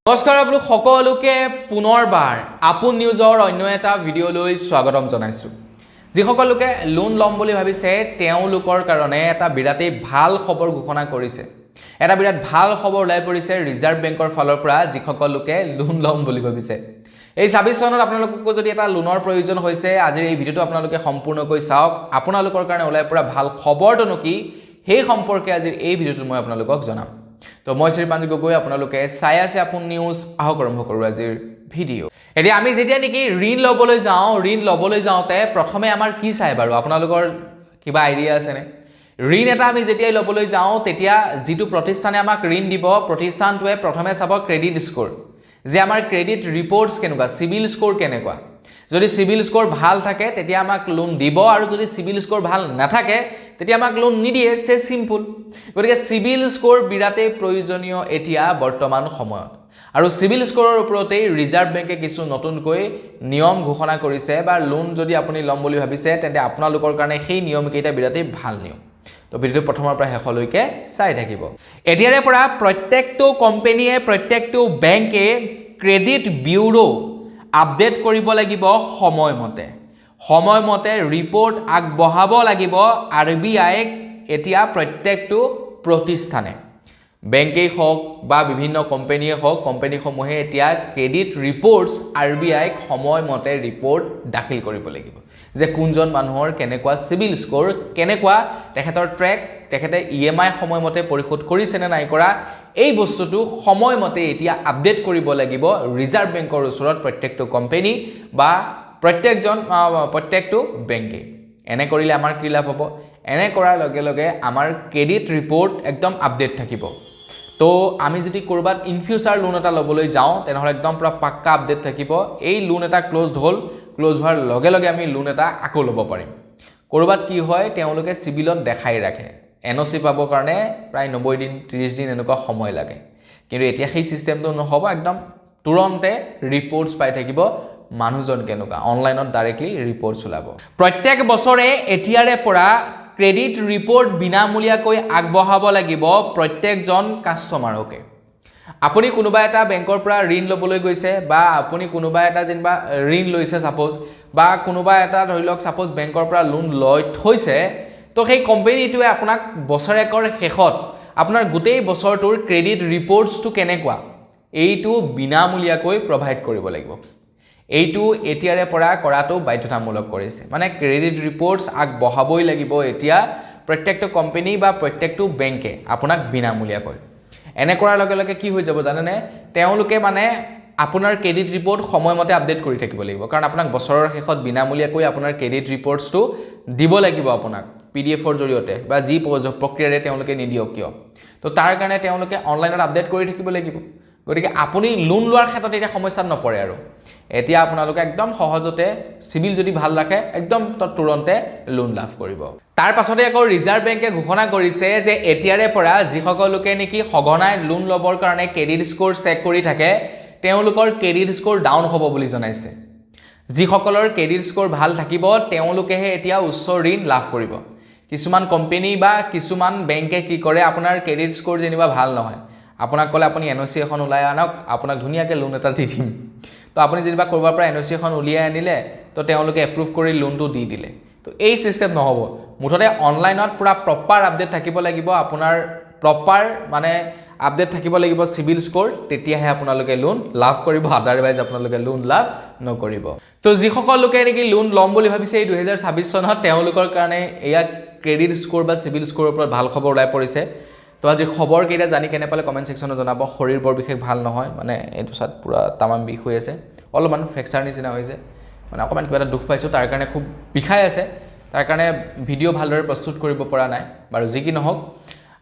নমস্কাৰ আপোনালোক সকলোকে পুনৰবাৰ আপোন নিউজৰ অন্য এটা ভিডিঅ'লৈ স্বাগতম জনাইছোঁ। যিসকলোকে লোন ল'ম বুলি ভাবিছে তেওঁলোকৰ কাৰণে এটা বিৰাটেই ভাল খবৰ ঘোষণা কৰিছে। এটা বিৰাট ভাল খবৰ ওলাই পৰিছে ৰিজাৰ্ভ বেংকৰ ফালৰ পৰা যিসকলোকে লোন ল'ম বুলি ভাবিছে। এই ২৬ চনত আপোনালোকক যদি এটা লোনৰ প্ৰয়োজন হৈছে আজিৰ এই ভিডিঅ'টো আপোনালোকে সম্পূৰ্ণকৈ চাওক। আপোনালোকৰ কাৰণে ওলাই পৰা ভাল খবৰটো কি সেই সম্পৰ্কে আজিৰ এই ভিডিঅ'টো মই আপোনালোকক জনাম। তো মই শ্ৰীপাঞ্জ গগৈ আপোনালোকে চাই আছে আপোন নিউজ আহক আৰম্ভ কৰোঁ আজিৰ ভিডিঅ'। এতিয়া আমি যেতিয়া নেকি ঋণ ল'বলৈ যাওঁতে প্ৰথমে আমাৰ কি চাই বাৰু আপোনালোকৰ কিবা আইডিয়া আছেনে? ঋণ এটা আমি যেতিয়াই ল'বলৈ যাওঁ তেতিয়া যিটো প্ৰতিষ্ঠানে আমাক ঋণ দিব প্ৰতিষ্ঠানটোৱে প্ৰথমে চাব ক্ৰেডিট স্ক'ৰ, যে আমাৰ ক্ৰেডিট ৰিপৰ্টছ কেনেকুৱা, চিভিল স্ক'ৰ কেনেকুৱা। যদি চিভিল স্ক'ৰ ভাল থাকে তেতিয়া আমাক লোন দিব আৰু যদি চিভিল স্ক'ৰ ভাল নাথাকে তেতিয়া আমাক লোন নিদিয়ে। সে চিম্পল। গতিকে চিভিল স্ক'ৰ বিৰাটেই প্ৰয়োজনীয় এতিয়া বৰ্তমান সময়ত, আৰু চিভিল স্ক'ৰৰ ওপৰতেই ৰিজাৰ্ভ বেংকে কিছু নতুনকৈ নিয়ম ঘোষণা কৰিছে বা লোন যদি আপুনি ল'ম বুলি ভাবিছে তেন্তে আপোনালোকৰ কাৰণে সেই নিয়মকেইটা বিৰাটেই ভাল নিয়ম। তো ভিডিঅ'টো প্ৰথমৰ পৰা শেষলৈকে চাই থাকিব। এতিয়াৰে পৰা প্ৰত্যেকটো কোম্পানীয়ে প্ৰত্যেকটো বেংকে ক্ৰেডিট ব্যুৰো আপডেট কৰিব লাগিব সময়মতে ৰিপৰ্ট আগবঢ়াব লাগিব RBIক। এতিয়া প্ৰত্যেকটো প্ৰতিষ্ঠানে বেংকেই হওক বা বিভিন্ন কোম্পানীয়ে হওক, কোম্পানীসমূহে এতিয়া ক্ৰেডিট ৰিপৰ্টছ RBIক সময়মতে ৰিপৰ্ট দাখিল কৰিব লাগিব, যে কোনজন মানুহৰ কেনেকুৱা চিভিল স্ক'ৰ, কেনেকুৱা তেখেতৰ ট্ৰেক, তেখেতে EMI সময়মতে পৰিশোধ কৰিছে নে নাই কৰা, এই বস্তুটো সময়মতে এতিয়া আপডেট কৰিব লাগিব ৰিজাৰ্ভ বেংকৰ ওচৰত প্ৰত্যেকটো কোম্পানী বা প্ৰত্যেকটো বেংকে। এনে কৰিলে আমাৰ কি লাভ হ'ব? এনে কৰাৰ লগে লগে আমাৰ ক্ৰেডিট ৰিপৰ্ট একদম আপডেট থাকিব। তো আমি যদি ক'ৰবাত ইন ফিউচাৰ লোন এটা ল'বলৈ যাওঁ তেনেহ'লে একদম পূৰা পাক্কা আপডেট থাকিব। এই লোন এটা ক্ল'জ হোৱাৰ লগে লগে আমি লোন এটা আকৌ ল'ব পাৰিম। ক'ৰবাত কি হয় তেওঁলোকে চিভিলত দেখাই ৰাখে, NOC পাবৰ কাৰণে প্ৰায় 90 দিন 30 দিন এনেকুৱা সময় লাগে, কিন্তু এতিয়া সেই চিষ্টেমটো নহ'ব। একদম তুৰন্তে ৰিপৰ্টছ পাই থাকিব মানুহজন কেনেকুৱা, অনলাইনত ডাইৰেক্টলি ৰিপৰ্টছ ওলাব। প্ৰত্যেক বছৰে এতিয়াৰে পৰা ক্ৰেডিট ৰিপৰ্ট বিনামূলীয়াকৈ আগবঢ়াব লাগিব প্ৰত্যেকজন কাষ্টমাৰকে। আপুনি কোনোবা এটা বেংকৰ পৰা ঋণ ল'বলৈ গৈছে বা আপুনি কোনোবা এটা যেনিবা ঋণ লৈছে ছাপ'জ, বা কোনোবা এটা ধৰি লওক ছাপ'জ বেংকৰ পৰা লোন লৈ থৈছে, তো সেই কোম্পানীটোৱে আপোনাক বছৰেকৰ শেষত আপোনাৰ গোটেই বছৰটোৰ ক্ৰেডিট ৰিপৰ্টছটো কেনেকুৱা এইটো বিনামূলীয়াকৈ প্ৰভাইড কৰিব লাগিব। এইটো এতিয়াৰে পৰা কৰাটো বাধ্যতামূলক কৰিছে, মানে ক্ৰেডিট ৰিপৰ্টছ আগবঢ়াবই লাগিব এতিয়া প্ৰত্যেকটো কোম্পানী বা প্ৰত্যেকটো বেংকে আপোনাক বিনামূলীয়াকৈ। এনে কৰাৰ লগে লগে কি হৈ যাব জানেনে? তেওঁলোকে মানে আপোনাৰ ক্ৰেডিট ৰিপৰ্ট সময়মতে আপডেট কৰি থাকিব লাগিব, কাৰণ আপোনাক বছৰৰ শেষত বিনামূলীয়াকৈ আপোনাৰ ক্ৰেডিট ৰিপৰ্টছটো দিব লাগিব আপোনাক PDF-ৰ জৰিয়তে বা যি প্ৰক্ৰিয়াৰে তেওঁলোকে নিদিয়ক কিয়। তো তাৰ কাৰণে তেওঁলোকে অনলাইনত আপডেট কৰি থাকিব লাগিব। গতিকে আপুনি লোন লোৱাৰ ক্ষেত্ৰত এতিয়া সমস্যাত নপৰে আৰু এতিয়া আপোনালোকে একদম সহজতে চিভিল যদি ভাল ৰাখে একদম তুৰন্তে লোন লাভ কৰিব। তাৰ পাছতে আকৌ ৰিজাৰ্ভ বেংকে ঘোষণা কৰিছে যে এতিয়াৰে পৰা যিসকলোকে নেকি সঘনাই লোন ল'বৰ কাৰণে ক্ৰেডিট স্ক'ৰ চেক কৰি থাকে তেওঁলোকৰ ক্ৰেডিট স্ক'ৰ ডাউন হ'ব বুলি জনাইছে। যিসকলৰ ক্ৰেডিট স্ক'ৰ ভাল থাকিব তেওঁলোকেহে এতিয়া উচ্চ ঋণ লাভ কৰিব। কিছুমান কোম্পানী বা কিছুমান বেংকে কি কৰে, আপোনাৰ ক্ৰেডিট স্ক'ৰ যেনিবা ভাল নহয়, আপোনাক ক'লে আপুনি NOC এখন ওলাই আনক, আপোনাক ধুনীয়াকৈ লোন এটা দি দিম। তো আপুনি যেনিবা ক'ৰবাৰ পৰা NOC এখন উলিয়াই আনিলে, তো তেওঁলোকে এপ্ৰুভ কৰি লোনটো দি দিলে। তো এই চিষ্টেম নহ'ব। মুঠতে অনলাইনত পূৰা প্ৰপাৰ আপডেট থাকিব লাগিব, আপোনাৰ প্ৰপাৰ মানে আপডেট থাকিব লাগিব চিভিল স্ক'ৰ, তেতিয়াহে আপোনালোকে লোন লাভ কৰিব, আদাৰৱাইজ আপোনালোকে লোন লাভ নকৰিব। তো যিসকল লোকে নেকি লোন ল'ম বুলি ভাবিছে এই 2026 চনত তেওঁলোকৰ কাৰণে এয়া ক্ৰেডিট স্ক'ৰ বা চিভিল স্ক'ৰৰ ওপৰত ভাল খবৰ ওলাই পৰিছে। তো আজি খবৰকেইটা জানি কেনে পালে কমেণ্ট ছেকশ্যনত জনাব। শৰীৰ বৰ বিশেষ ভাল নহয়, মানে এইটো চাত পূৰা তামাম বিষ হৈ আছে, অলপমান ফ্ৰেকচাৰ নিচিনা হৈছে, মানে অকণমান কিবা এটা দুখ পাইছোঁ, তাৰ কাৰণে খুব বিষাই আছে, তাৰ কাৰণে ভিডিঅ' ভালদৰে প্ৰস্তুত কৰিব পৰা নাই। বাৰু যি কি নহওক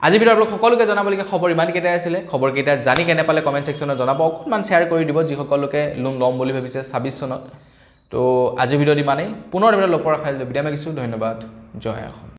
আজি ভিডিঅ'ত সকলোকে জনাবলগীয়া খবৰ ইমানকেইটাই আছিলে। খবৰকেইটা জানি কেনে পালে কমেণ্ট ছেকশ্যনত জনাব, অকণমান শ্বেয়াৰ কৰি দিব যিসকলোকে লোন ল'ম বুলি ভাবিছে 26 চনত। তো আজি ভিডিঅ'ত ইমানেই, পুনৰ ভিডিঅ'ত লগ পোৱাৰ আশা ৰাখিলোঁ। বিদায় মাগিছোঁ, ধন্যবাদ, জয় অসম।